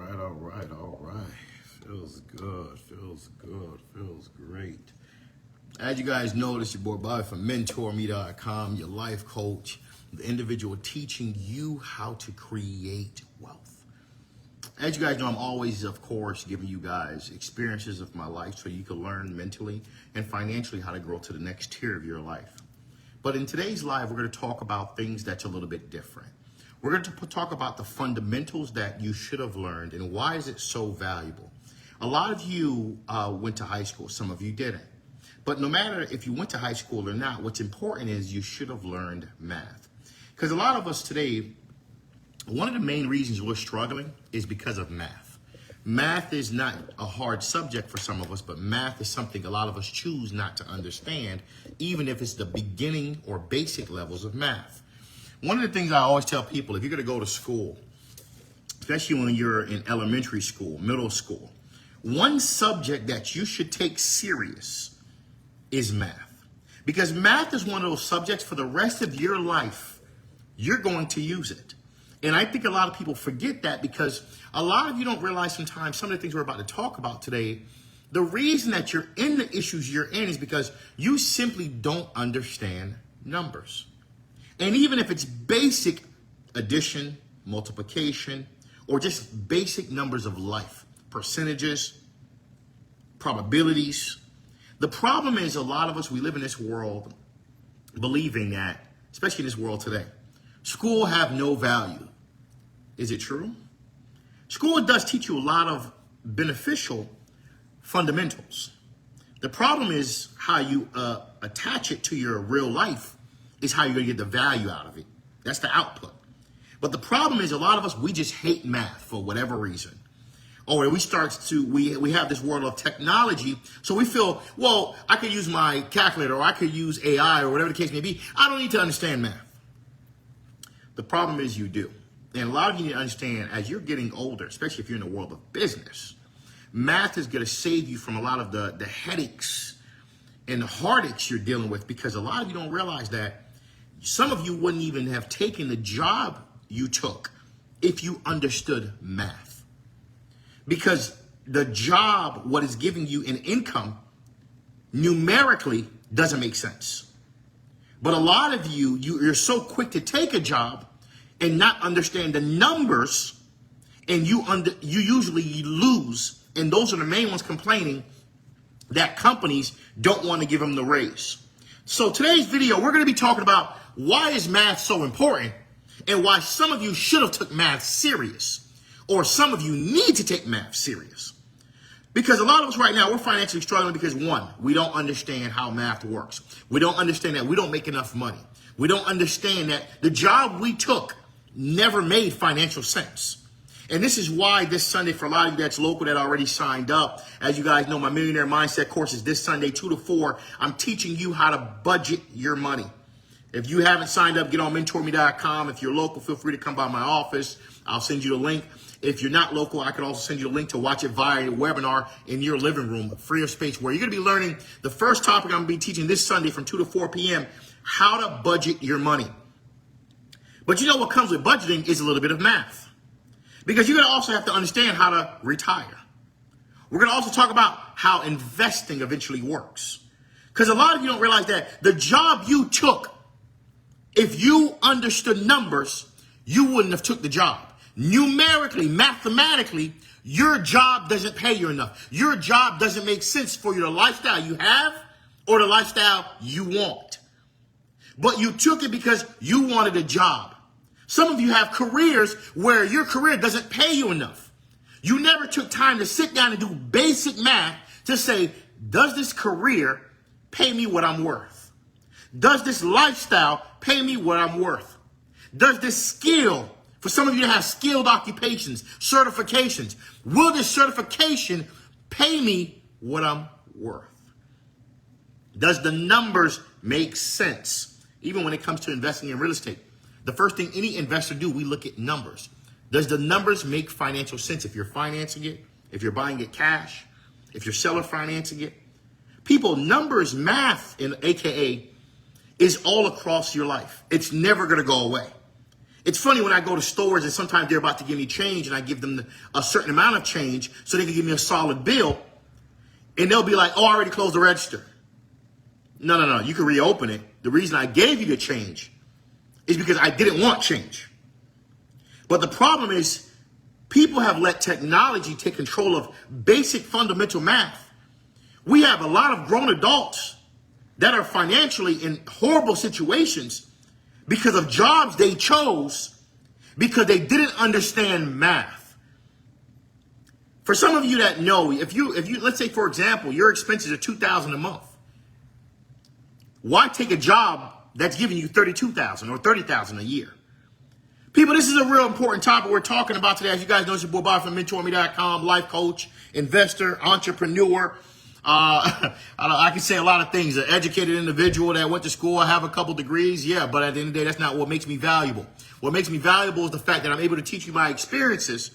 All right. Feels good, feels great. As you guys know, this is your boy Bobby from MentorMe.com, your life coach, the individual teaching you how to create wealth. As you guys know, I'm always, of course, giving you guys experiences of my life so you can learn mentally and financially how to grow to the next tier of your life. But in today's live, we're going to talk about things that's a little bit different. We're going to talk about the fundamentals that you should have learned and why is it so valuable. A lot of you went to high school. Some of you didn't. But no matter if you went to high school or not, what's important is you should have learned math. Because a lot of us today, one of the main reasons we're struggling is because of math. Math is not a hard subject for some of us, but math is something a lot of us choose not to understand, even if it's the beginning or basic levels of math. One of the things I always tell people, if you're going to go to school, especially when you're in elementary school, middle school, one subject that you should take serious is math. Because math is one of those subjects for the rest of your life, you're going to use it. And I think a lot of people forget that because a lot of you don't realize sometimes some of the things we're about to talk about today, the reason that you're in the issues you're in is because you simply don't understand numbers. And even if it's basic addition, multiplication, or just basic numbers of life, percentages, probabilities, the problem is a lot of us, we live in this world believing that, especially in this world today, school have no value. Is it true? School does teach you a lot of beneficial fundamentals. The problem is how you attach it to your real life is how you're going to get the value out of it. That's the output. But the problem is a lot of us, we just hate math for whatever reason. Or we have this world of technology, so we feel, well, I could use my calculator or I could use AI or whatever the case may be. I don't need to understand math. The problem is you do. And a lot of you need to understand as you're getting older, especially if you're in the world of business, math is going to save you from a lot of the headaches and the heartaches you're dealing with because a lot of you don't realize that some of you wouldn't even have taken the job you took if you understood math. Because the job, what is giving you an income, numerically doesn't make sense. But a lot of you're so quick to take a job and not understand the numbers, and you usually lose. And those are the main ones complaining that companies don't want to give them the raise. So today's video, we're going to be talking about why is math so important and why some of you should have took math serious, or some of you need to take math serious. Because a lot of us right now, we're financially struggling because one, we don't understand how math works. We don't understand that we don't make enough money. We don't understand that the job we took never made financial sense. And this is why this Sunday, for a lot of you that's local that already signed up, as you guys know, my Millionaire Mindset course is this Sunday, 2 to 4. I'm teaching you how to budget your money. If you haven't signed up, get on MentorMe.com. If you're local, feel free to come by my office. I'll send you the link. If you're not local, I can also send you the link to watch it via a webinar in your living room, free of space, where you're going to be learning the first topic I'm going to be teaching this Sunday from 2 to 4 p.m., how to budget your money. But you know what comes with budgeting is a little bit of math. Because you're going to also have to understand how to retire. We're going to also talk about how investing eventually works. Because a lot of you don't realize that the job you took, if you understood numbers, you wouldn't have took the job. Numerically, mathematically, your job doesn't pay you enough. Your job doesn't make sense for your lifestyle you have or the lifestyle you want. But you took it because you wanted a job. Some of you have careers where your career doesn't pay you enough. You never took time to sit down and do basic math to say, does this career pay me what I'm worth? Does this lifestyle pay me what I'm worth? Does this skill, for some of you that have skilled occupations, certifications, will this certification pay me what I'm worth? Does the numbers make sense? Even when it comes to investing in real estate, the first thing any investor do, we look at numbers. Does the numbers make financial sense? If you're financing it, if you're buying it cash, if you're seller financing it. People, numbers, math, AKA, is all across your life. It's never going to go away. It's funny when I go to stores and sometimes they're about to give me change and I give them a certain amount of change so they can give me a solid bill. And they'll be like, oh, I already closed the register. No. You can reopen it. The reason I gave you the change is because I didn't want change. But the problem is people have let technology take control of basic fundamental math. We have a lot of grown adults that are financially in horrible situations because of jobs they chose because they didn't understand math. For some of you that know, if you let's say for example, your expenses are $2,000 a month. Why take a job that's giving you $32,000 or $30,000 a year? People, this is a real important topic we're talking about today. As you guys know, it's your boy Bob from MentorMe.com, life coach, investor, entrepreneur. I can say a lot of things. An educated individual that went to school, I have a couple degrees, yeah, but at the end of the day, that's not what makes me valuable. What makes me valuable is the fact that I'm able to teach you my experiences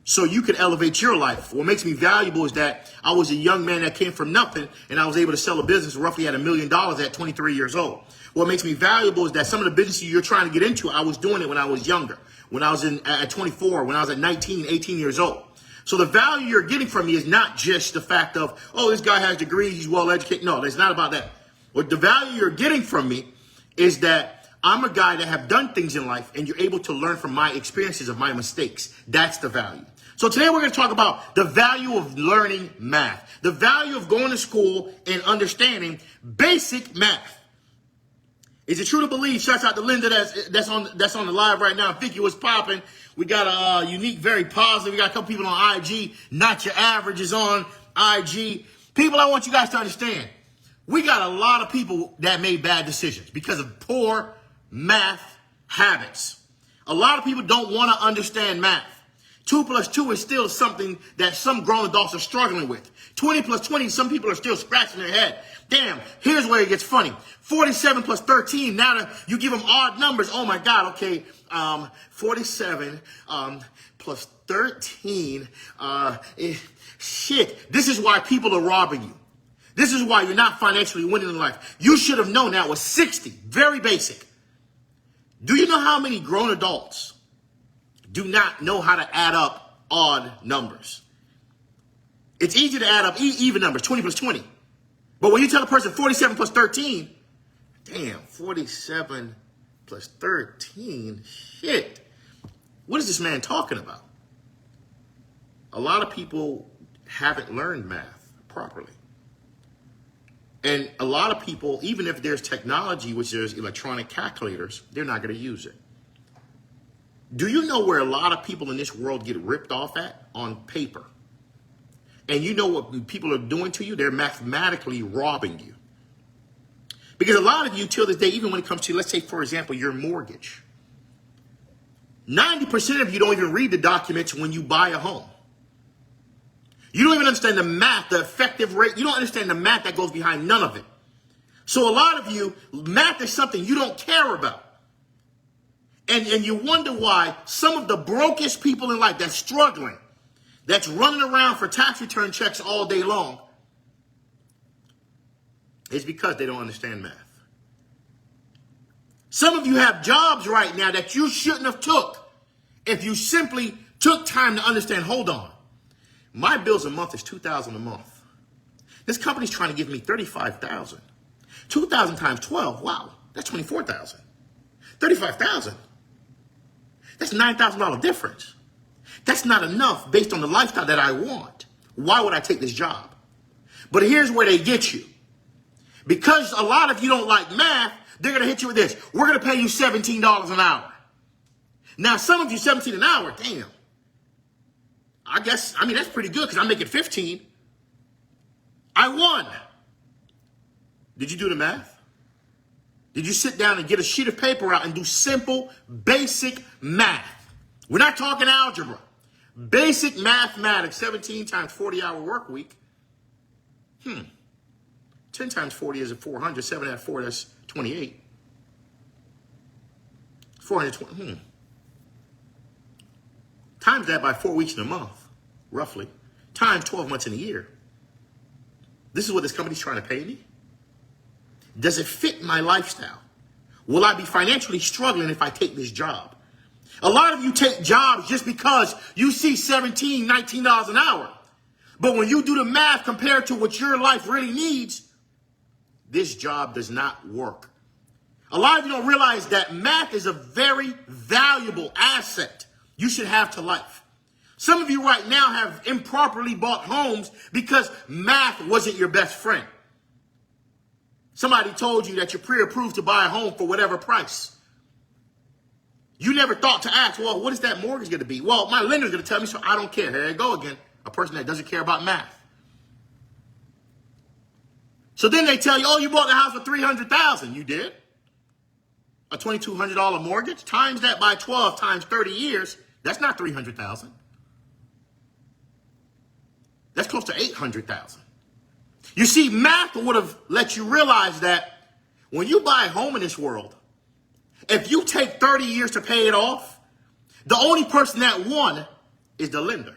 so you can elevate your life. What makes me valuable is that I was a young man that came from nothing and I was able to sell a business roughly at $1 million at 23 years old. What makes me valuable is that some of the businesses you're trying to get into, I was doing it when I was younger, when I was at 24, when I was at 19, 18 years old. So the value you're getting from me is not just the fact of, oh, this guy has degrees, he's well educated. No, it's not about that. What the value you're getting from me is that I'm a guy that have done things in life and you're able to learn from my experiences of my mistakes. That's the value. So today we're going to talk about the value of learning math, the value of going to school and understanding basic math. Is it true to believe? Shouts out to Linda that's on the live right now. Vicky, what's popping? We got a unique, very positive. We got a couple people on IG. Not Your Average is on IG. People, I want you guys to understand. We got a lot of people that made bad decisions because of poor math habits. A lot of people don't want to understand math. 2 plus 2 is still something that some grown adults are struggling with. 20 plus 20, some people are still scratching their head. Damn, here's where it gets funny. 47 plus 13, now that you give them odd numbers, oh my God, okay, 47 plus 13, shit. This is why people are robbing you. This is why you're not financially winning in life. You should have known that was 60, very basic. Do you know how many grown adults do not know how to add up odd numbers? It's easy to add up even numbers, 20 plus 20. But when you tell a person 47 plus 13, damn, 47 plus 13, shit. What is this man talking about? A lot of people haven't learned math properly. And a lot of people, even if there's technology, which there's electronic calculators, they're not going to use it. Do you know where a lot of people in this world get ripped off at? On paper. And you know what people are doing to you? They're mathematically robbing you. Because a lot of you, till this day, even when it comes to, let's say, for example, your mortgage, 90% of you don't even read the documents when you buy a home. You don't even understand the math, the effective rate. You don't understand the math that goes behind none of it. So a lot of you, math is something you don't care about. And you wonder why some of the brokest people in life that's struggling, that's running around for tax return checks all day long, is because they don't understand math. Some of you have jobs right now that you shouldn't have took if you simply took time to understand, hold on, my bills a month is $2,000 a month. This company's trying to give me $35,000. 2,000 times 12, wow, that's $24,000. 35,000. That's $9,000 difference. That's not enough based on the lifestyle that I want. Why would I take this job? But here's where they get you. Because a lot of you don't like math, they're going to hit you with this. We're going to pay you $17 an hour. Now, some of you, $17 an hour, damn. I mean, that's pretty good because I'm making 15. I won. Did you do the math? Did you sit down and get a sheet of paper out and do simple, basic math? We're not talking algebra. Basic mathematics, 17 times 40-hour work week. 10 times 40 is 400. 7 at 4, that's 28. 420. Times that by 4 weeks in a month, roughly. Times 12 months in a year. This is what this company's trying to pay me? Does it fit my lifestyle? Will I be financially struggling if I take this job? A lot of you take jobs just because you see $17, $19 an hour. But when you do the math compared to what your life really needs, this job does not work. A lot of you don't realize that math is a very valuable asset you should have to life. Some of you right now have improperly bought homes because math wasn't your best friend. Somebody told you that you're pre-approved to buy a home for whatever price. You never thought to ask, well, what is that mortgage going to be? Well, my lender's going to tell me, so I don't care. Here I go again. A person that doesn't care about math. So then they tell you, oh, you bought the house for $300,000. You did? A $2,200 mortgage? Times that by 12 times 30 years. That's not $300,000. That's close to $800,000. You see, math would have let you realize that when you buy a home in this world, if you take 30 years to pay it off, the only person that won is the lender.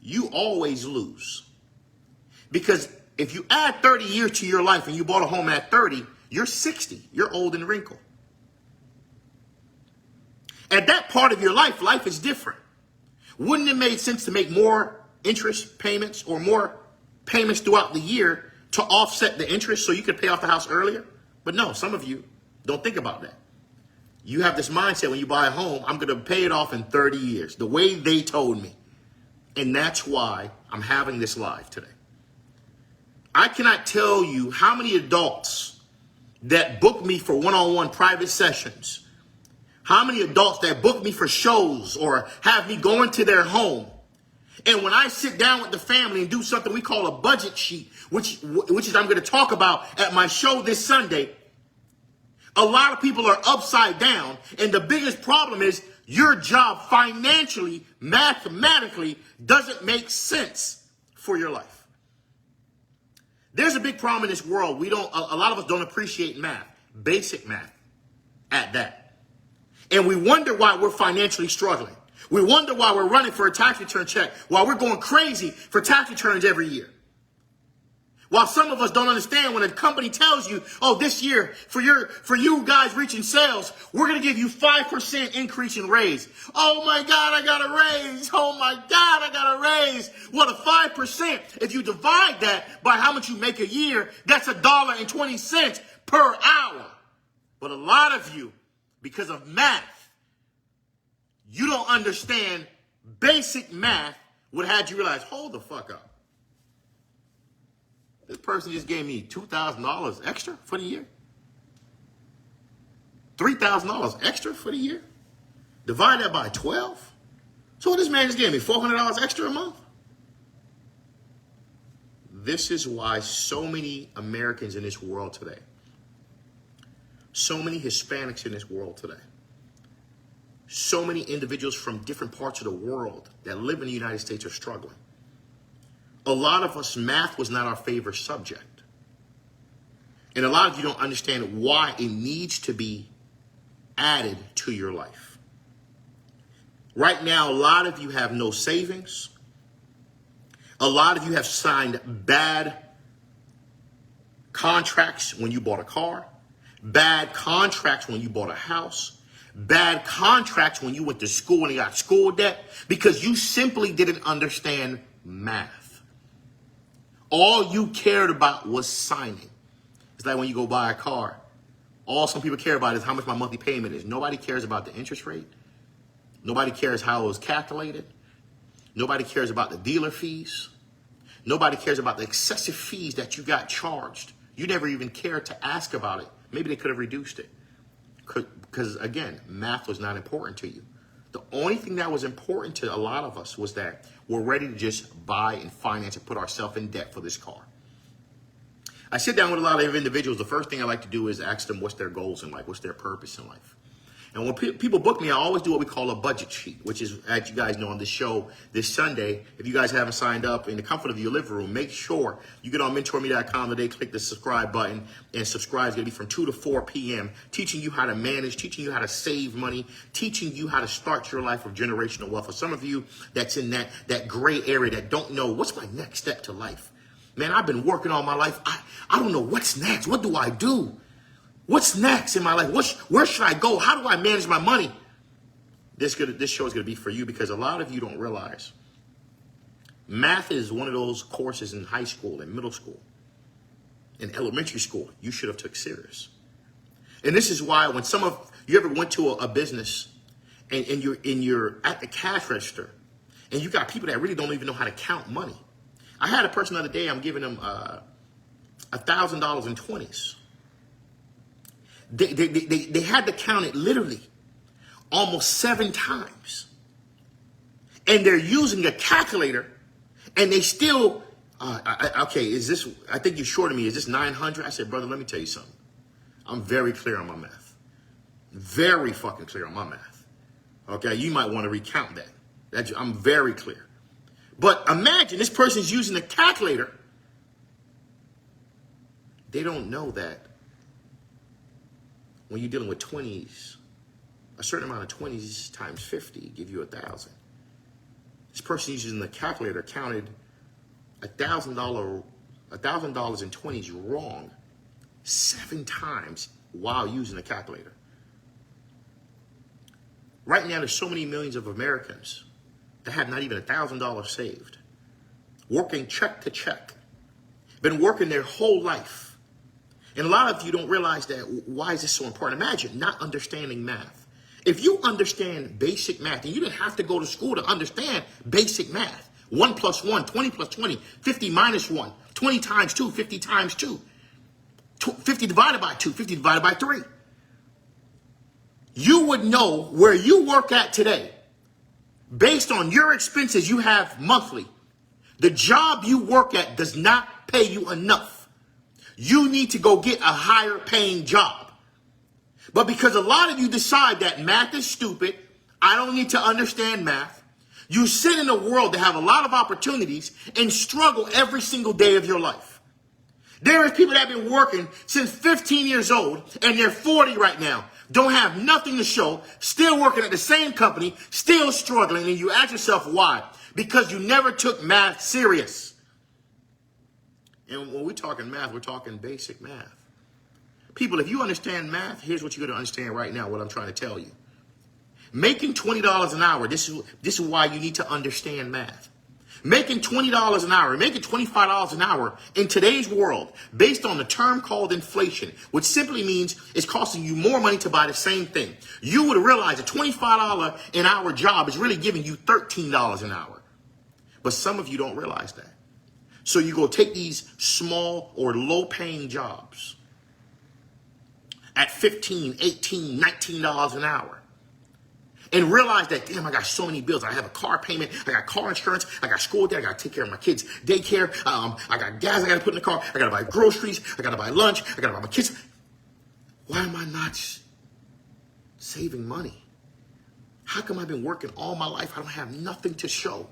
You always lose. Because if you add 30 years to your life and you bought a home at 30, you're 60. You're old and wrinkled. At that part of your life, life is different. Wouldn't it make sense to make more interest payments or more payments throughout the year to offset the interest so you could pay off the house earlier? But no, some of you don't think about that. You have this mindset when you buy a home, I'm going to pay it off in 30 years, the way they told me. And that's why I'm having this live today. I cannot tell you how many adults that book me for one-on-one private sessions, how many adults that book me for shows or have me go into their home. And when I sit down with the family and do something we call a budget sheet, which is I'm going to talk about at my show this Sunday, a lot of people are upside down. And the biggest problem is your job financially, mathematically, doesn't make sense for your life. There's a big problem in this world. A lot of us don't appreciate math, basic math at that. And we wonder why we're financially struggling. We wonder why we're running for a tax return check, why we're going crazy for tax returns every year. While some of us don't understand when a company tells you, oh, this year, for you guys reaching sales, we're going to give you 5% increase in raise. Oh my God, I got a raise. Oh my God, I got a raise. What a 5%. If you divide that by how much you make a year, that's $1.20 per hour. But a lot of you, because of math, you don't understand basic math would have had you realize, hold the fuck up. This person just gave me $2,000 extra for the year. $3,000 extra for the year. Divide that by 12. So this man just gave me $400 extra a month. This is why so many Americans in this world today, so many Hispanics in this world today, so many individuals from different parts of the world that live in the United States are struggling. A lot of us, math was not our favorite subject. And a lot of you don't understand why it needs to be added to your life. Right now, a lot of you have no savings. A lot of you have signed bad contracts when you bought a car, bad contracts when you bought a house, bad contracts when you went to school and you got school debt because you simply didn't understand math. All you cared about was signing. It's like when you go buy a car. All some people care about is how much my monthly payment is. Nobody cares about the interest rate. Nobody cares how it was calculated. Nobody cares about the dealer fees. Nobody cares about the excessive fees that you got charged. You never even cared to ask about it. Maybe they could have reduced it. Because, again, math was not important to you. The only thing that was important to a lot of us was that we're ready to just buy and finance and put ourselves in debt for this car. I sit down with a lot of individuals. The first thing I like to do is ask them what's their goals in life, what's their purpose in life. And when people book me, I always do what we call a budget sheet, which is, as you guys know, on this show this Sunday. If you guys haven't signed up in the comfort of your living room, make sure you get on mentorme.com today, click the subscribe button, and subscribe is going to be from 2 to 4 p.m., teaching you how to manage, teaching you how to save money, teaching you how to start your life of generational wealth. For some of you that's in that gray area that don't know, what's my next step to life? Man, I've been working all my life. I don't know what's next. What do I do? What's next in my life? Where should I go? How do I manage my money? this show is gonna be for you, because a lot of you don't realize math is one of those courses in high school and middle school, in elementary school, you should have took serious. And this is why when some of you ever went to a business and you're at the cash register and you got people that really don't even know how to count money. I had a person the other day, I'm giving them $1,000 in 20s. They had to count it literally almost 7 times. And they're using a calculator and they still, okay, is this, I think you shorted me, is this 900? I said, brother, let me tell you something. I'm very clear on my math. Very fucking clear on my math. Okay, you might want to recount that. I'm very clear. But imagine this person's using a calculator. They don't know that when you're dealing with 20s, a certain amount of 20s times 50 give you 1,000. This person using the calculator counted $1,000 in 20s wrong 7 times while using a calculator. Right now, there's so many millions of Americans that have not even $1,000 saved, working check to check, been working their whole life. And a lot of you don't realize that. Why is this so important? Imagine not understanding math. If you understand basic math, and you didn't have to go to school to understand basic math, 1 plus 1, 20 plus 20, 50 minus 1, 20 times 2, 50 times 2, 50 divided by 2, 50 divided by 3. You would know where you work at today, based on your expenses you have monthly. The job you work at does not pay you enough. You need to go get a higher paying job. But because a lot of you decide that math is stupid, I don't need to understand math, you sit in a world that have a lot of opportunities and struggle every single day of your life. There are people that have been working since 15 years old and they're 40 right now, don't have nothing to show, still working at the same company, still struggling, and you ask yourself why? Because you never took math serious. And when we're talking math, we're talking basic math. People, if you understand math, here's what you're going to understand right now, what I'm trying to tell you. Making $20 an hour, this is why you need to understand math. Making $20 an hour, making $25 an hour in today's world, based on the term called inflation, which simply means it's costing you more money to buy the same thing. You would realize a $25 an hour job is really giving you $13 an hour. But some of you don't realize that. So you go take these small or low paying jobs at $15, $18, $19 an hour. And realize that, damn, I got so many bills. I have a car payment. I got car insurance. I got school debt. I got to take care of my kids' daycare. I got gas I got to put in the car. I got to buy groceries. I got to buy lunch. I got to buy my kids. Why am I not saving money? How come I've been working all my life? I don't have nothing to show.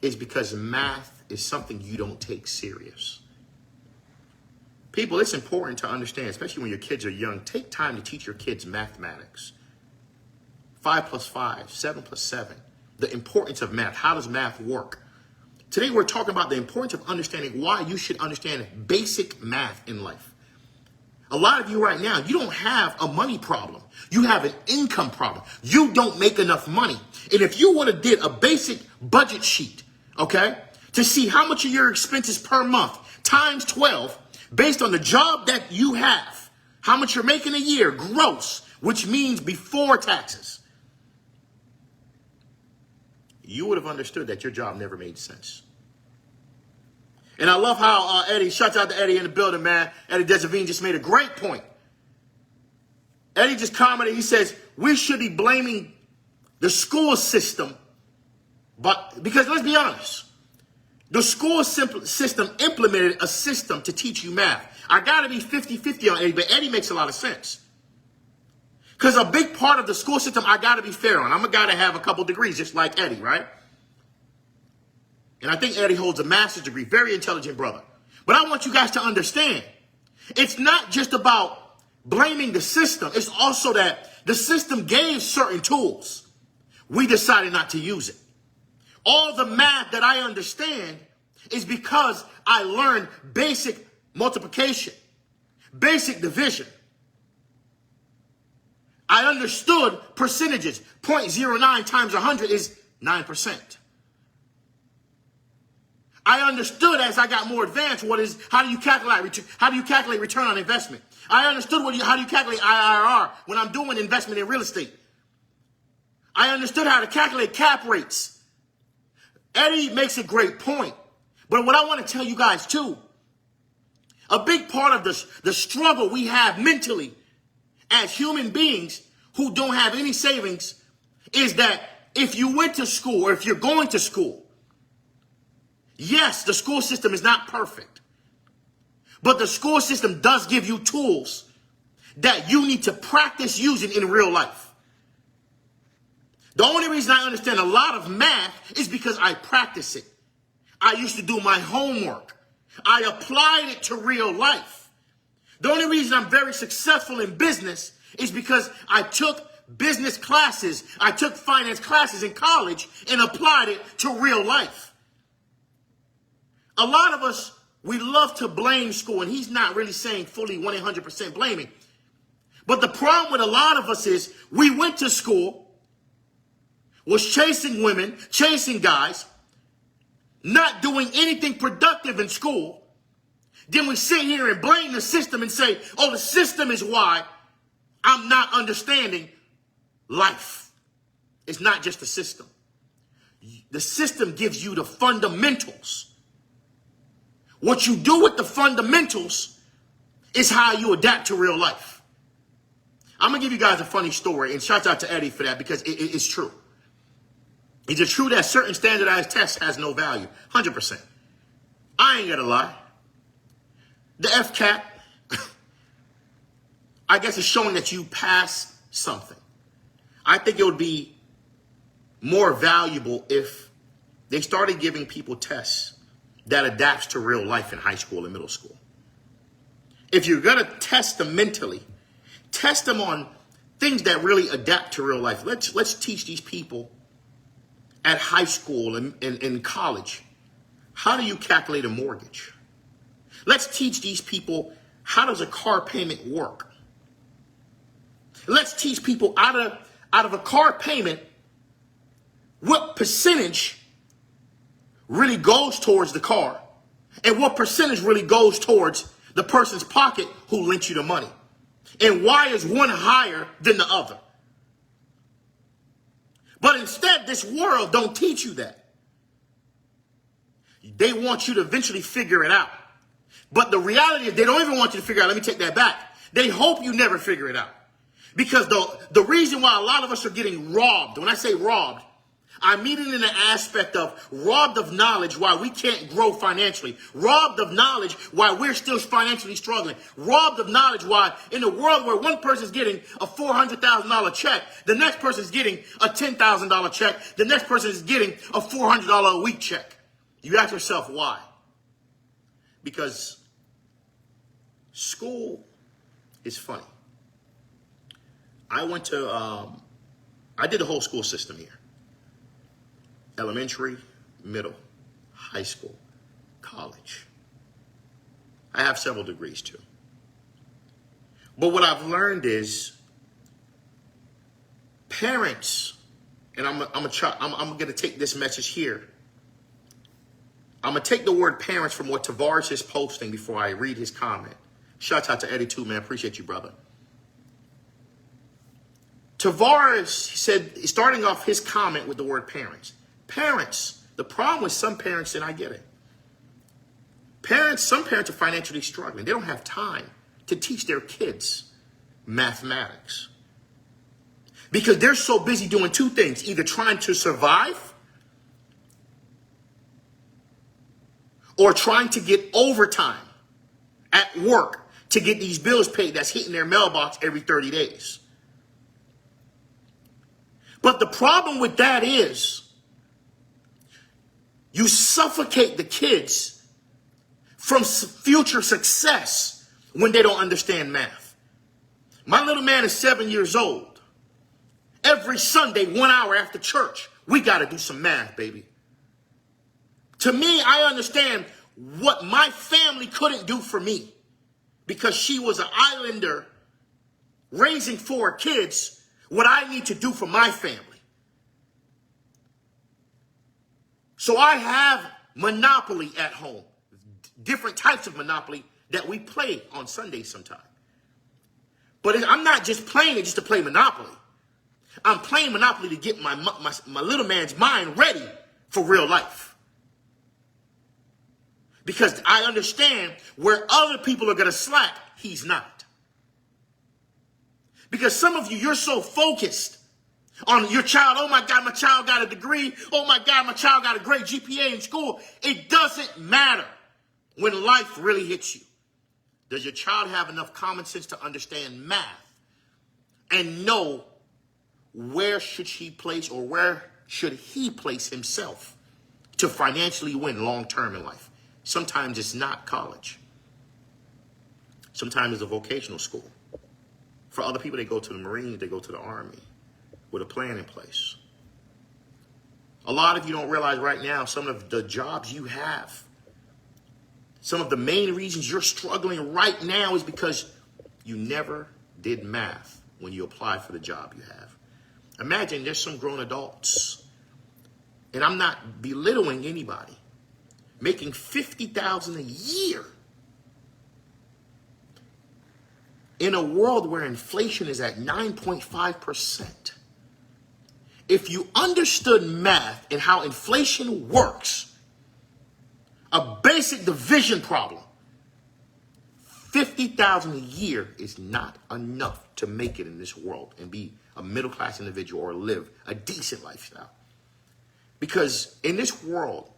It's because math is something you don't take serious. People, it's important to understand, especially when your kids are young, take time to teach your kids mathematics. 5 plus 5, 7 plus 7. The importance of math. How does math work? Today we're talking about the importance of understanding why you should understand basic math in life. A lot of you right now, you don't have a money problem. You have an income problem. You don't make enough money. And if you would have did a basic budget sheet, okay, to see how much of your expenses per month times 12, based on the job that you have, how much you're making a year gross, which means before taxes, you would have understood that your job never made sense. And I love how Eddie, shouts out to Eddie in the building, man. Eddie Desavine just made a great point. Eddie just commented, he says, we should be blaming the school system, but because let's be honest, the school system implemented a system to teach you math. I got to be 50-50 on Eddie, but Eddie makes a lot of sense. Because a big part of the school system, I got to be fair on. I'm a guy to have a couple degrees, just like Eddie, right? And I think Eddie holds a master's degree. Very intelligent brother. But I want you guys to understand, it's not just about blaming the system. It's also that the system gave certain tools. We decided not to use it. All the math that I understand is because I learned basic multiplication, basic division. I understood percentages. 0.09 times 100 is 9%. I understood as I got more advanced how do you calculate return on investment. I understood how do you calculate IRR when I'm doing investment in real estate. I understood how to calculate cap rates. Eddie makes a great point. But what I want to tell you guys too, a big part of the struggle we have mentally as human beings who don't have any savings is that if you went to school or if you're going to school, yes, the school system is not perfect, but the school system does give you tools that you need to practice using in real life. The only reason I understand a lot of math is because I practice it. I used to do my homework. I applied it to real life. The only reason I'm very successful in business is because I took business classes, I took finance classes in college and applied it to real life. A lot of us, we love to blame school, and he's not really saying fully 100% blaming. But the problem with a lot of us is we went to school, was chasing women, chasing guys, not doing anything productive in school. Then we sit here and blame the system and say, oh, the system is why I'm not understanding life. It's not just the system. The system gives you the fundamentals. What you do with the fundamentals is how you adapt to real life. I'm going to give you guys a funny story, and shout out to Eddie for that because it's true. Is it true that certain standardized tests has no value? 100%. I ain't going to lie. The FCAT, I guess, is showing that you pass something. I think it would be more valuable if they started giving people tests that adapts to real life in high school and middle school. If you're going to test them mentally, test them on things that really adapt to real life. Let's teach these people at high school and in college, how do you calculate a mortgage? Let's teach these people, how does a car payment work? Let's teach people out of a car payment, what percentage really goes towards the car and what percentage really goes towards the person's pocket who lent you the money. And why is one higher than the other? But instead, this world don't teach you that. They want you to eventually figure it out. But the reality is they don't even want you to figure it out. Let me take that back. They hope you never figure it out. Because the reason why a lot of us are getting robbed, when I say robbed, I mean it in the aspect of robbed of knowledge why we can't grow financially. Robbed of knowledge why we're still financially struggling. Robbed of knowledge why in a world where one person's getting a $400,000 check, the next person's getting a $10,000 check, the next person is getting a $400 a week check. You ask yourself why? Because school is funny. I did the whole school system here. Elementary, middle, high school, college. I have several degrees too. But what I've learned is parents, and I'm going to take this message here. I'm going to take the word parents from what Tavares is posting before I read his comment. Shout out to Eddie too, man. Appreciate you, brother. Tavares said, starting off his comment with the word parents. Parents, the problem with some parents, and I get it. Some parents are financially struggling. They don't have time to teach their kids mathematics. Because they're so busy doing two things, either trying to survive or trying to get overtime at work to get these bills paid that's hitting their mailbox every 30 days. But the problem with that is you suffocate the kids from future success when they don't understand math. My little man is 7 years old. Every Sunday, 1 hour after church, we got to do some math, baby. To me, I understand what my family couldn't do for me because she was an islander raising 4 kids what I need to do for my family. So I have Monopoly at home, different types of Monopoly that we play on Sundays sometime. But I'm not just playing it just to play Monopoly. I'm playing Monopoly to get my little man's mind ready for real life. Because I understand where other people are going to slack, he's not. Because some of you, you're so focused on your child. Oh my God, my child got a degree. Oh my God, my child got a great GPA in school. It doesn't matter when life really hits you. Does your child have enough common sense to understand math and know where should she place or where should he place himself to financially win long term in life? Sometimes it's not college. Sometimes it's a vocational school. For other people, they go to the Marines, they go to the Army with a plan in place. A lot of you don't realize right now some of the jobs you have, some of the main reasons you're struggling right now is because you never did math when you applied for the job you have. Imagine there's some grown adults, and I'm not belittling anybody, making $50,000 a year in a world where inflation is at 9.5%. If you understood math and how inflation works, a basic division problem, $50,000 a year is not enough to make it in this world and be a middle-class individual or live a decent lifestyle. Because in this world,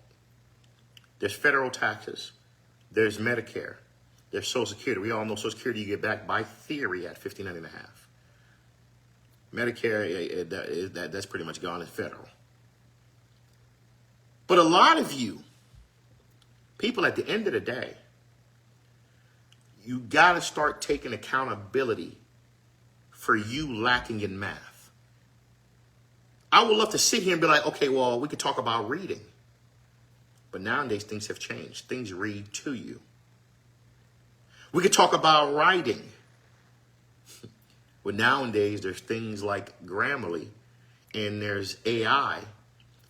there's federal taxes, there's Medicare, there's Social Security. We all know Social Security you get back by theory at 59 and a half. Medicare, that's pretty much gone as federal. But a lot of you, people at the end of the day, you got to start taking accountability for you lacking in math. I would love to sit here and be like, okay, well, we could talk about reading. But nowadays, things have changed. Things read to you. We could talk about writing. But nowadays, there's things like Grammarly, and there's AI,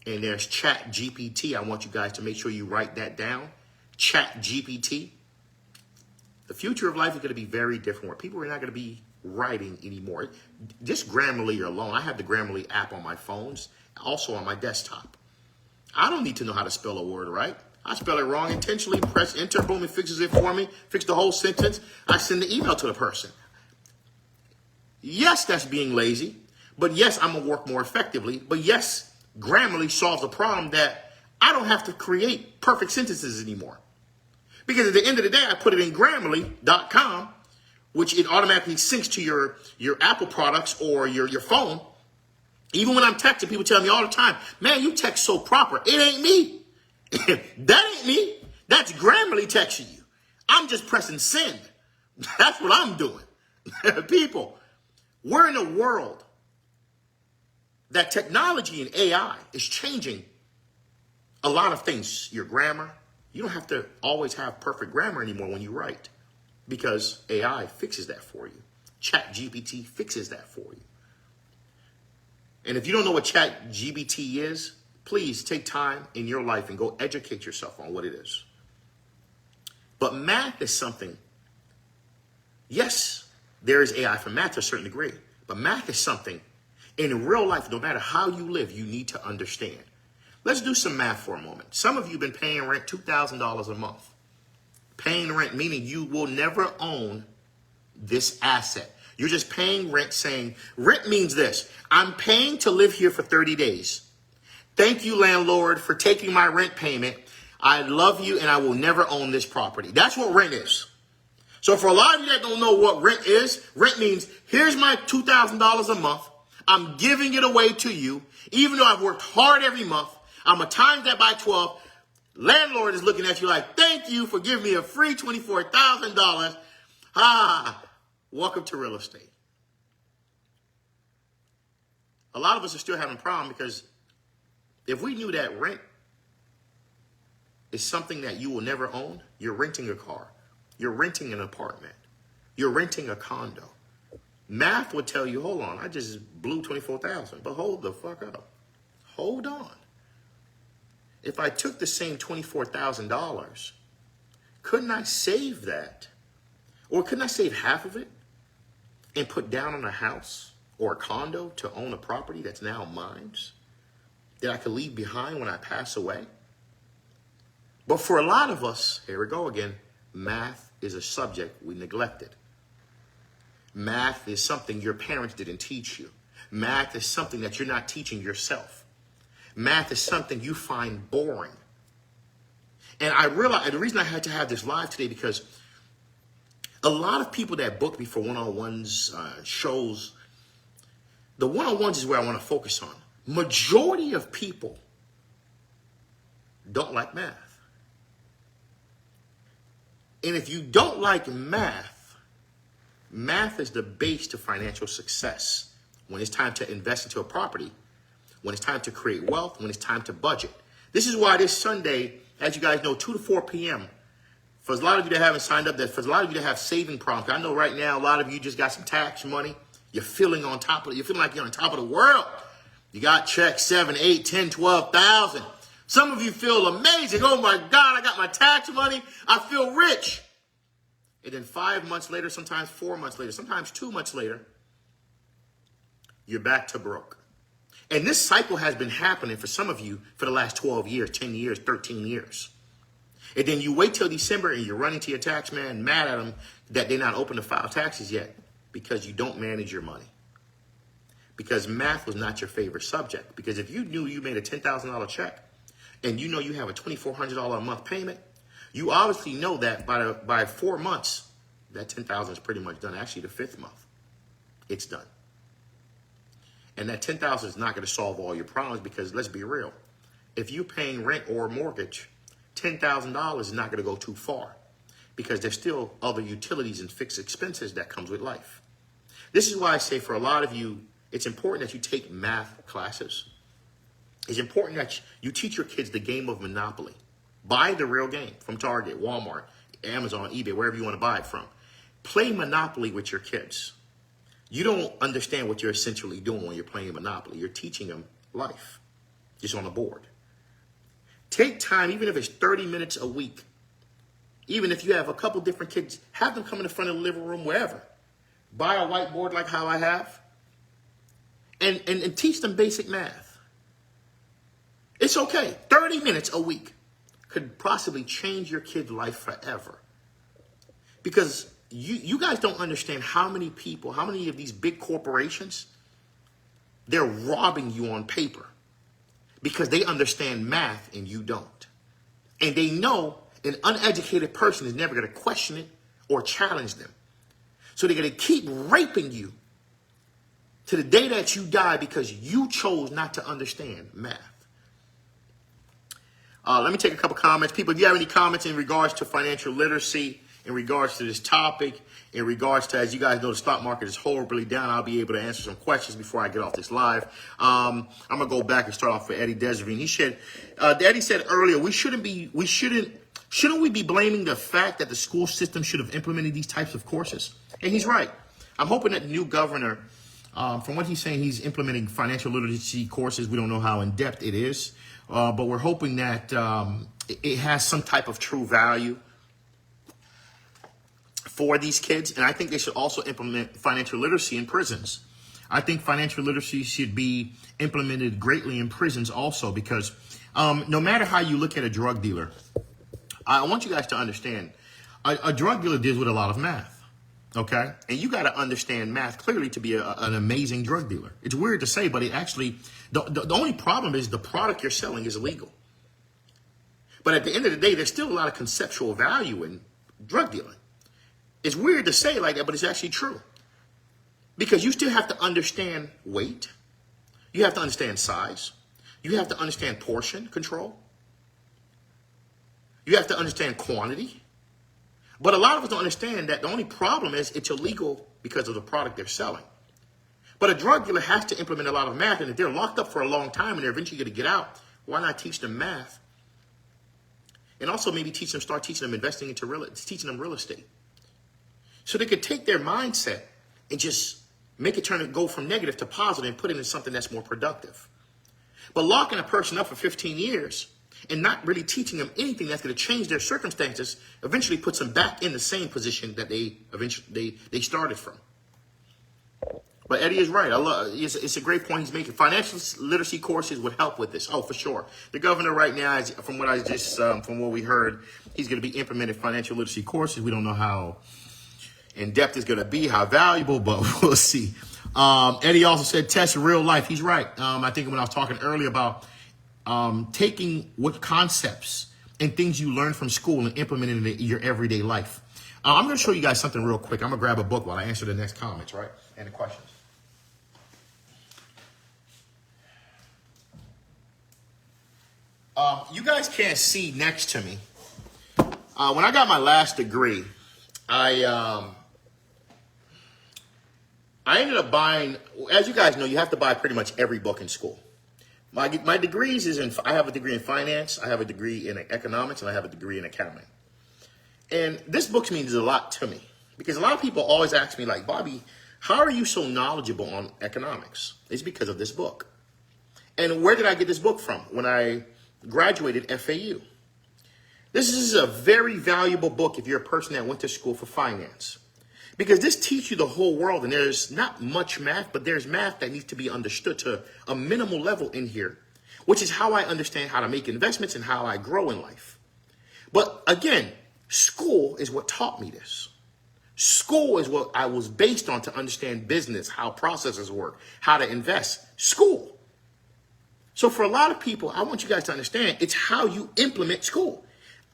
and there's Chat GPT. I want you guys to make sure you write that down. Chat GPT. The future of life is going to be very different, where people are not going to be writing anymore. Just Grammarly alone. I have the Grammarly app on my phones, also on my desktop. I don't need to know how to spell a word right. I spell it wrong intentionally, press enter, boom, it fixes it for me, fix the whole sentence. I send the email to the person. Yes, that's being lazy, but yes, I'm going to work more effectively. But yes, Grammarly solves a problem that I don't have to create perfect sentences anymore. Because at the end of the day, I put it in Grammarly.com, which it automatically syncs to your Apple products or your phone. Even when I'm texting, people tell me all the time, man, you text so proper. It ain't me. That ain't me. That's Grammarly texting you. I'm just pressing send. That's what I'm doing. People, we're in a world that technology and AI is changing a lot of things. Your grammar, you don't have to always have perfect grammar anymore when you write, because AI fixes that for you. Chat GPT fixes that for you. And if you don't know what Chat GPT is, please take time in your life and go educate yourself on what it is. But math is something, yes, there is AI for math to a certain degree, but math is something in real life, no matter how you live, you need to understand. Let's do some math for a moment. Some of you have been paying rent $2,000 a month. Paying rent, meaning you will never own this asset. You're just paying rent, saying, rent means this. I'm paying to live here for 30 days. Thank you, landlord, for taking my rent payment. I love you, and I will never own this property. That's what rent is. So for a lot of you that don't know what rent is, rent means here's my $2,000 a month. I'm giving it away to you, even though I've worked hard every month. I'm going to times that by 12. Landlord is looking at you like, thank you for giving me a free $24,000. Welcome to real estate. A lot of us are still having a problem because if we knew that rent is something that you will never own, you're renting a car, you're renting an apartment, you're renting a condo. Math would tell you, hold on, I just blew 24,000. But hold the fuck up. Hold on. If I took the same $24,000, couldn't I save that? Or couldn't I save half of it and put down on a house or a condo to own a property that's now mine that I could leave behind when I pass away? But for a lot of us, here we go again, math is a subject we neglected. Math is something your parents didn't teach you. Math is something that you're not teaching yourself. Math is something you find boring. And I realized, the reason I had to have this live today, because a lot of people that book me for one-on-ones, shows, the one-on-ones is where I want to focus on. Majority of people don't like math. And if you don't like math, math is the base to financial success. When it's time to invest into a property, when it's time to create wealth, when it's time to budget. This is why this Sunday, as you guys know, 2 to 4 p.m., for a lot of you that haven't signed up, for a lot of you that have saving problems, I know right now a lot of you just got some tax money. You're feeling on top of it. You're feeling like you're on top of the world. You got checks 7, 8, 10, 12,000. Some of you feel amazing. Oh my God, I got my tax money. I feel rich. And then 5 months later, sometimes 4 months later, sometimes 2 months later, you're back to broke. And this cycle has been happening for some of you for the last 12 years, 10 years, 13 years. And then you wait till December and you're running to your tax man, mad at them that they're not open to file taxes yet because you don't manage your money. Because math was not your favorite subject. Because if you knew you made a $10,000 check and you know you have a $2,400 a month payment, you obviously know that by 4 months, that $10,000 is pretty much done. Actually, the 5th month, it's done. And that $10,000 is not going to solve all your problems because let's be real. If you're paying rent or mortgage, $10,000 is not going to go too far because there's still other utilities and fixed expenses that comes with life. This is why I say for a lot of you, it's important that you take math classes. It's important that you teach your kids the game of Monopoly. Buy the real game from Target, Walmart, Amazon, eBay, wherever you want to buy it from. Play Monopoly with your kids. You don't understand what you're essentially doing when you're playing Monopoly. You're teaching them life, just on a board. Take time, even if it's 30 minutes a week. Even if you have a couple different kids, have them come in the front of the living room, wherever. Buy a whiteboard like how I have, and teach them basic math. It's okay. 30 minutes a week could possibly change your kid's life forever. Because you guys don't understand how many people, how many of these big corporations, they're robbing you on paper because they understand math and you don't. And they know an uneducated person is never going to question it or challenge them. So they're going to keep raping you to the day that you die because you chose not to understand math. Let me take a couple comments. People, if you have any comments in regards to financial literacy, in regards to this topic, in regards to, as you guys know, the stock market is horribly down, I'll be able to answer some questions before I get off this live. I'm going to go back and start off with Eddie Desireen. He said, Eddie said earlier, shouldn't we be blaming the fact that the school system should have implemented these types of courses? And he's right. I'm hoping that the new governor, from what he's saying, he's implementing financial literacy courses. We don't know how in depth it is, but we're hoping that it has some type of true value for these kids. And I think they should also implement financial literacy in prisons. I think financial literacy should be implemented greatly in prisons also, because no matter how you look at a drug dealer, I want you guys to understand, a drug dealer deals with a lot of math, okay? And you got to understand math clearly to be an amazing drug dealer. It's weird to say, but it actually, the only problem is the product you're selling is illegal. But at the end of the day, there's still a lot of conceptual value in drug dealing. It's weird to say it like that, but it's actually true. Because you still have to understand weight. You have to understand size. You have to understand portion control. You have to understand quantity. But a lot of us don't understand that the only problem is it's illegal because of the product they're selling. But a drug dealer has to implement a lot of math, and if they're locked up for a long time and they're eventually going to get out, why not teach them math? And also maybe start teaching them investing into teaching them real estate. So they could take their mindset and just Make it go from negative to positive and put it into something that's more productive. But locking a person up for 15 years and not really teaching them anything that's going to change their circumstances eventually puts them back in the same position that they started from. But Eddie is right. It's a great point he's making. Financial literacy courses would help with this. Oh, for sure. The governor right now, from what we heard, he's going to be implementing financial literacy courses. We don't know how in depth it's going to be, how valuable, but we'll see. Eddie also said test real life. He's right. I think when I was talking earlier about taking what concepts and things you learn from school and implementing it in your everyday life. I'm going to show you guys something real quick. I'm going to grab a book while I answer the next comments, right? And the questions. You guys can't see next to me. When I got my last degree, I ended up buying, as you guys know, you have to buy pretty much every book in school. My degrees I have a degree in finance, I have a degree in economics, and I have a degree in accounting. And this book means a lot to me because a lot of people always ask me like, Bobby, how are you so knowledgeable on economics? It's because of this book. And where did I get this book from? When I graduated FAU. This is a very valuable book if you're a person that went to school for finance. Because this teaches you the whole world, and there's not much math, but there's math that needs to be understood to a minimal level in here, which is how I understand how to make investments and how I grow in life. But again, school is what taught me this. School is what I was based on to understand business, how processes work, how to invest. School. So for a lot of people, I want you guys to understand, it's how you implement school.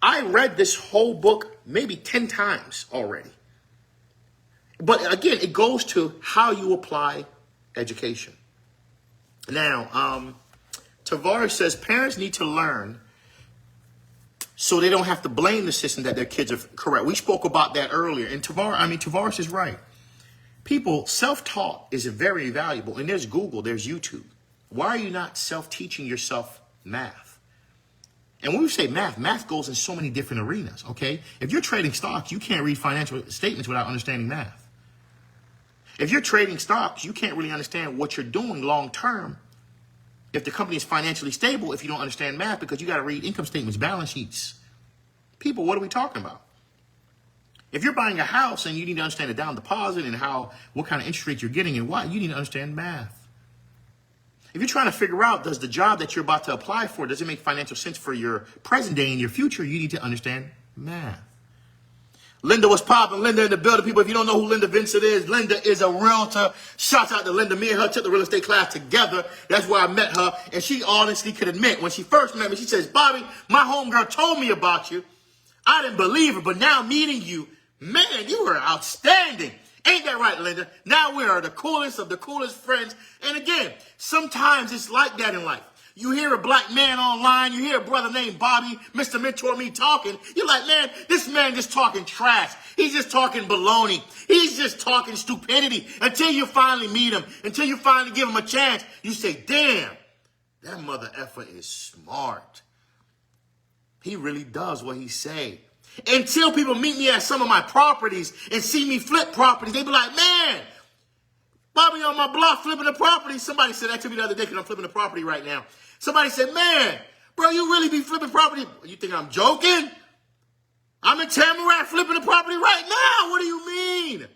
I read this whole book maybe 10 times already. But again, it goes to how you apply education. Now, Tavares says parents need to learn so they don't have to blame the system that their kids are correct. We spoke about that earlier. And Tavares is right. People, self-taught is very valuable. And there's Google, there's YouTube. Why are you not self-teaching yourself math? And when we say math, math goes in so many different arenas, okay? If you're trading stocks, you can't read financial statements without understanding math. If you're trading stocks, you can't really understand what you're doing long term if the company is financially stable if you don't understand math, because you got to read income statements, balance sheets. People, what are we talking about? If you're buying a house and you need to understand the down deposit and what kind of interest rate you're getting and why, you need to understand math. If you're trying to figure out, does the job that you're about to apply for, does it make financial sense for your present day and your future, you need to understand math. Linda was popping. Linda in the building. People, if you don't know who Linda Vincent is, Linda is a realtor. Shouts out to Linda. Me and her took the real estate class together. That's where I met her. And she honestly could admit, when she first met me, she says, Bobby, my homegirl told me about you. I didn't believe her, but now meeting you, man, you were outstanding. Ain't that right, Linda? Now we are the coolest of the coolest friends. And again, sometimes it's like that in life. You hear a black man online, you hear a brother named Bobby, Mr. Mentor Me talking. You're like, man, this man just talking trash. He's just talking baloney. He's just talking stupidity until you finally meet him, until you finally give him a chance. You say, damn, that mother effer is smart. He really does what he say. Until people meet me at some of my properties and see me flip properties, they be like, man, Bobby on my block flipping the property. Somebody said that to me the other day because I'm flipping the property right now. Somebody said, man, bro, you really be flipping property? You think I'm joking? I'm in Tamarack flipping the property right now. What do you mean?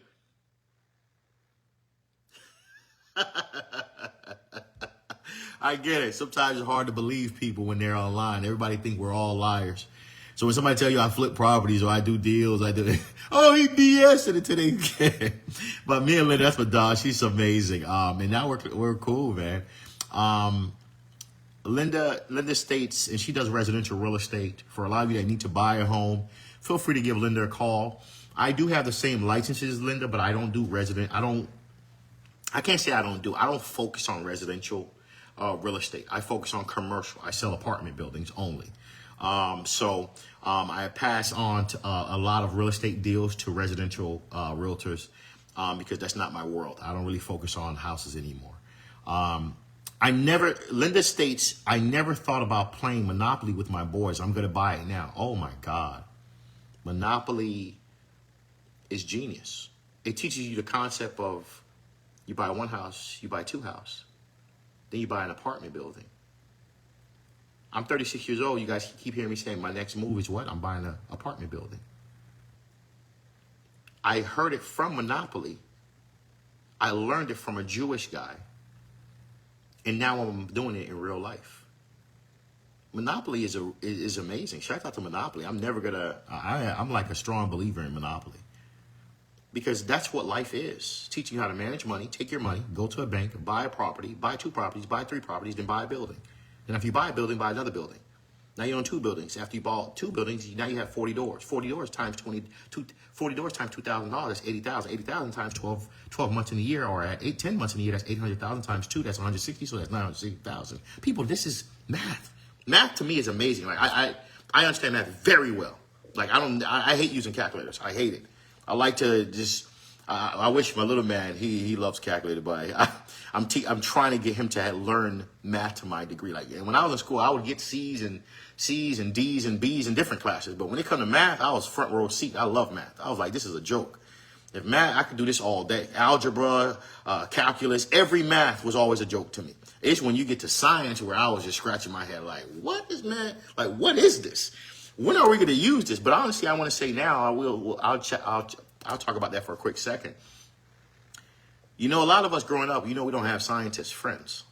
I get it. Sometimes it's hard to believe people when they're online. Everybody think we're all liars. So when somebody tell you I flip properties or I do deals, I do, oh, he BSing it today. But me and Linda, that's my dog. She's amazing. And now we're cool, man. Linda states, and she does residential real estate. For a lot of you that need to buy a home, feel free to give Linda a call. I do have the same licenses as Linda, but I don't do I can't say I don't focus on residential real estate. I focus on commercial. I sell apartment buildings only. I pass on to, a lot of real estate deals to residential realtors because that's not my world. I don't really focus on houses anymore. Linda states, I never thought about playing Monopoly with my boys. I'm going to buy it now. Oh my God. Monopoly is genius. It teaches you the concept of You buy one house, you buy two houses. Then you buy an apartment building. I'm 36 years old. You guys keep hearing me saying my next move is what? I'm buying an apartment building. I heard it from Monopoly. I learned it from a Jewish guy. And now I'm doing it in real life. Monopoly is amazing. Shout out to Monopoly. I'm never gonna. I'm like a strong believer in Monopoly because that's what life is. Teaching you how to manage money. Take your money, go to a bank, buy a property, buy two properties, buy three properties, then buy a building. And if you buy a building, buy another building. Now you own two buildings. After you bought two buildings, now you have 40 doors. 40 doors times 40 doors times $2,000. That's 80,000. 80,000 times 12 months in a year, or at 10 months in a year, that's 800,000 times two. That's 160. So that's 960,000. People, this is math. Math to me is amazing. Like I understand math very well. Like I hate using calculators. I hate it. I like to just. I wish my little man he loves calculator, but I'm trying to get him to learn math to my degree. Like, and when I was in school, I would get C's and D's and B's in different classes. But when it come to math, I was front row seat. I love math. I was like, this is a joke. If math, I could do this all day. Algebra, calculus, every math was always a joke to me. It's when you get to science where I was just scratching my head like, what is math? Like, what is this? When are we going to use this? But honestly, I want to say now, I'll talk about that for a quick second. You know, a lot of us growing up, we don't have scientist friends.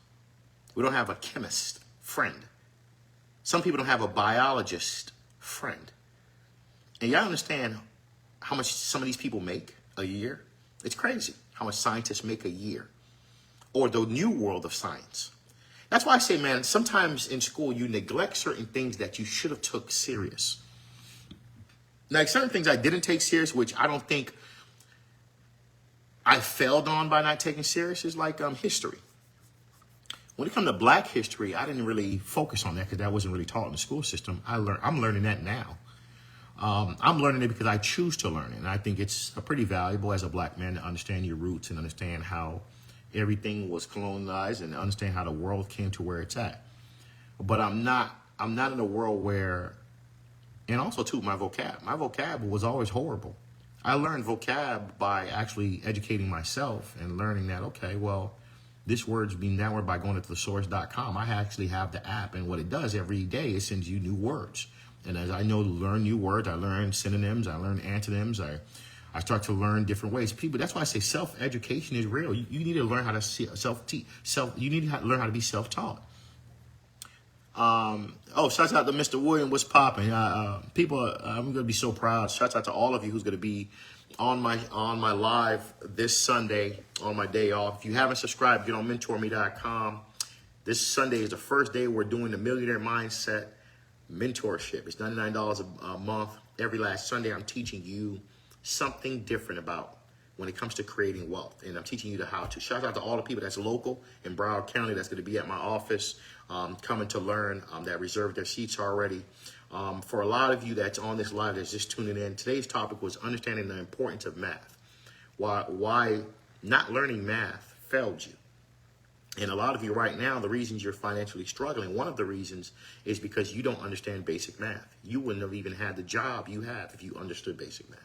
We don't have a chemist friend. Some people don't have a biologist friend. And y'all understand how much some of these people make a year? It's crazy how much scientists make a year. Or the new world of science. That's why I say, man, sometimes in school you neglect certain things that you should have took serious. Like certain things I didn't take serious, which I don't think I failed on by not taking serious, is like history. When it comes to Black history, I didn't really focus on that because that wasn't really taught in the school system. I'm learning that now. I'm learning it because I choose to learn it. And I think it's pretty valuable as a Black man to understand your roots and understand how everything was colonized and understand how the world came to where it's at. But I'm not in a world where, and also too, my vocab was always horrible. I learned vocab by actually educating myself and learning that, okay, well, this word's being that word by going to thesaurus.com. I actually have the app, and what it does every day, it sends you new words. And as I learn new words, I learn synonyms, I learn antonyms, I start to learn different ways. People, that's why I say self-education is real. You need to learn how to you need to learn how to be self-taught. Shouts out to Mr. William. What's popping? People, I'm going to be so proud. Shouts out to all of you who's going to be on my live this Sunday on my day off. If you haven't subscribed, get on mentorme.com. This Sunday is the first day we're doing the Millionaire Mindset Mentorship. It's $99 a month. Every last Sunday, I'm teaching you something different about when it comes to creating wealth. And I'm teaching you how to. Shout out to all the people that's local in Broward County that's going to be at my office coming to learn, that reserved their seats already. For a lot of you that's on this live that's just tuning in, today's topic was understanding the importance of math. Why not learning math failed you. And a lot of you right now, the reasons you're financially struggling, one of the reasons is because you don't understand basic math. You wouldn't have even had the job you have if you understood basic math.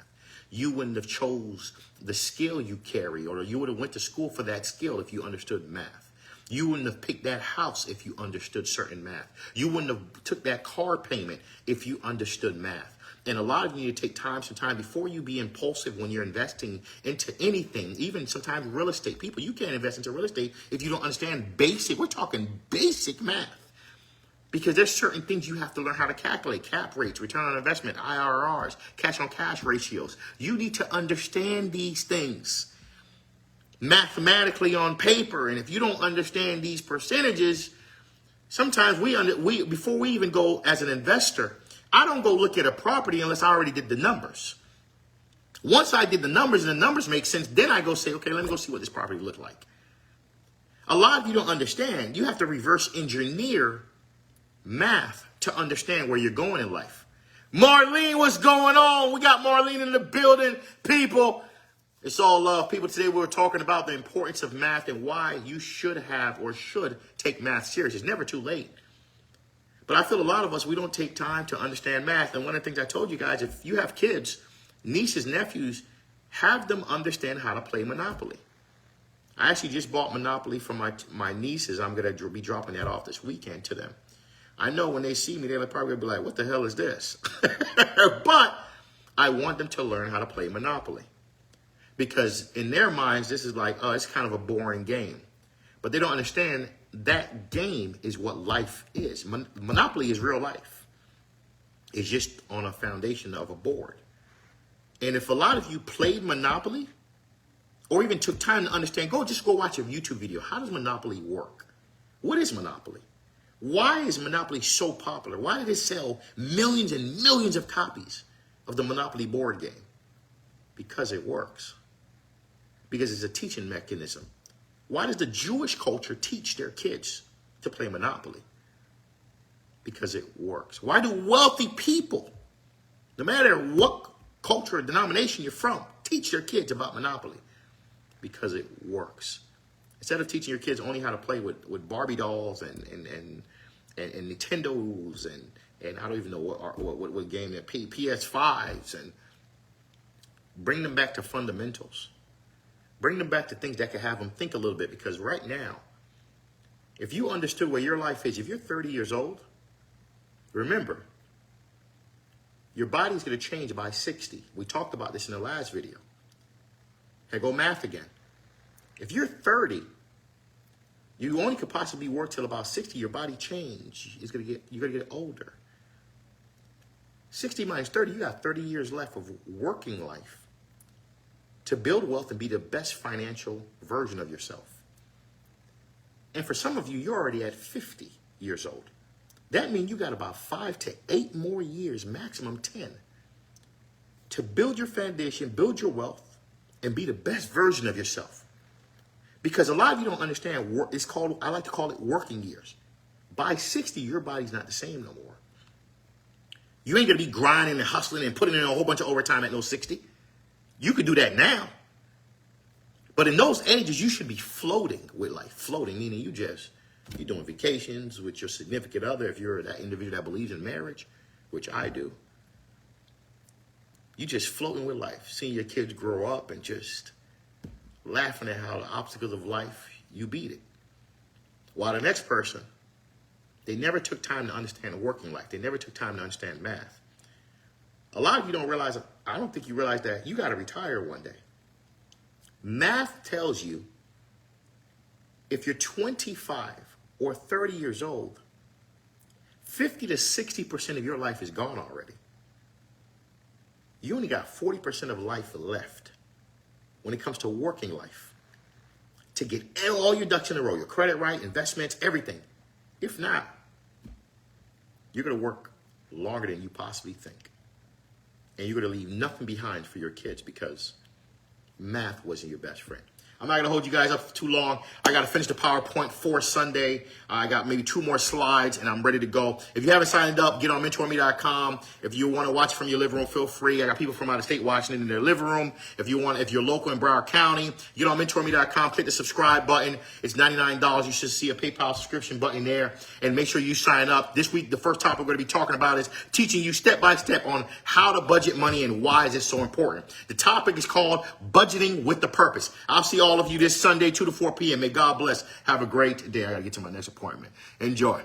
You wouldn't have chose the skill you carry, or you would have went to school for that skill if you understood math. You wouldn't have picked that house if you understood certain math. You wouldn't have took that car payment if you understood math. And a lot of you need to take some time before you be impulsive when you're investing into anything, even sometimes real estate. People, you can't invest into real estate if you don't understand we're talking basic math. Because there's certain things you have to learn how to calculate. Cap rates, return on investment, IRRs, cash on cash ratios. You need to understand these things mathematically on paper. And if you don't understand these percentages, sometimes we before we even go as an investor, I don't go look at a property unless I already did the numbers. Once I did the numbers and the numbers make sense, then I go say, okay, let me go see what this property looked like. A lot of you don't understand. You have to reverse engineer math to understand where you're going in life. Marlene, what's going on? We got Marlene in the building. People, it's all love. People, today we're talking about the importance of math and why you should take math serious. It's never too late. But I feel a lot of us, we don't take time to understand math. And one of the things I told you guys, if you have kids, nieces, nephews, have them understand how to play Monopoly. I actually just bought Monopoly for my nieces. I'm going to be dropping that off this weekend to them. I know when they see me, they're probably going to be like, what the hell is this? But I want them to learn how to play Monopoly. Because in their minds, this is like, oh, it's kind of a boring game. But they don't understand that game is what life is. Monopoly is real life. It's just on a foundation of a board. And if a lot of you played Monopoly, or even took time to understand, just go watch a YouTube video. How does Monopoly work? What is Monopoly? Why is Monopoly so popular? Why did it sell millions and millions of copies of the Monopoly board game? Because it works. Because it's a teaching mechanism. Why does the Jewish culture teach their kids to play Monopoly? Because it works. Why do wealthy people, no matter what culture or denomination you're from, teach their kids about Monopoly? Because it works. Instead of teaching your kids only how to play with Barbie dolls and Nintendos and I don't even know what game they're PS5s, and bring them back to fundamentals. Bring them back to things that can have them think a little bit. Because right now, if you understood where your life is, if you're 30 years old, remember, your body's going to change by 60. We talked about this in the last video. Hey, go math again. If you're 30, you only could possibly work till about 60. Your body change. You're gonna get older. 60 minus 30, you got 30 years left of working life to build wealth and be the best financial version of yourself. And for some of you, you're already at 50 years old. That means you got about 5 to 8 more years, maximum 10, to build your foundation, build your wealth, and be the best version of yourself. Because a lot of you don't understand, I like to call it working years. By 60, your body's not the same no more. You ain't gonna be grinding and hustling and putting in a whole bunch of overtime at no 60. You could do that now. But in those ages, you should be floating with life. Floating, meaning you're doing vacations with your significant other, if you're that individual that believes in marriage, which I do. You just floating with life, seeing your kids grow up and just laughing at how the obstacles of life, you beat it. While the next person, they never took time to understand working life. They never took time to understand math. A lot of you don't realize, I don't think you realize that you got to retire one day. Math tells you if you're 25 or 30 years old, 50 to 60% of your life is gone already. You only got 40% of life left when it comes to working life to get all your ducks in a row, your credit right, investments, everything. If not, you're going to work longer than you possibly think. And you're going to leave nothing behind for your kids because math wasn't your best friend. I'm not going to hold you guys up for too long. I got to finish the PowerPoint for Sunday. I got maybe 2 more slides and I'm ready to go. If you haven't signed up, get on mentorme.com. If you want to watch from your living room, feel free. I got people from out of state watching it in their living room. If you're local in Broward County, get on mentorme.com, click the subscribe button. It's $99. You should see a PayPal subscription button there, and make sure you sign up. This week, the first topic we're going to be talking about is teaching you step by step on how to budget money and why is it so important. The topic is called Budgeting with the Purpose. I'll see all of you this Sunday, 2 to 4 p.m. May God bless. Have a great day. I got to get to my next appointment. Enjoy.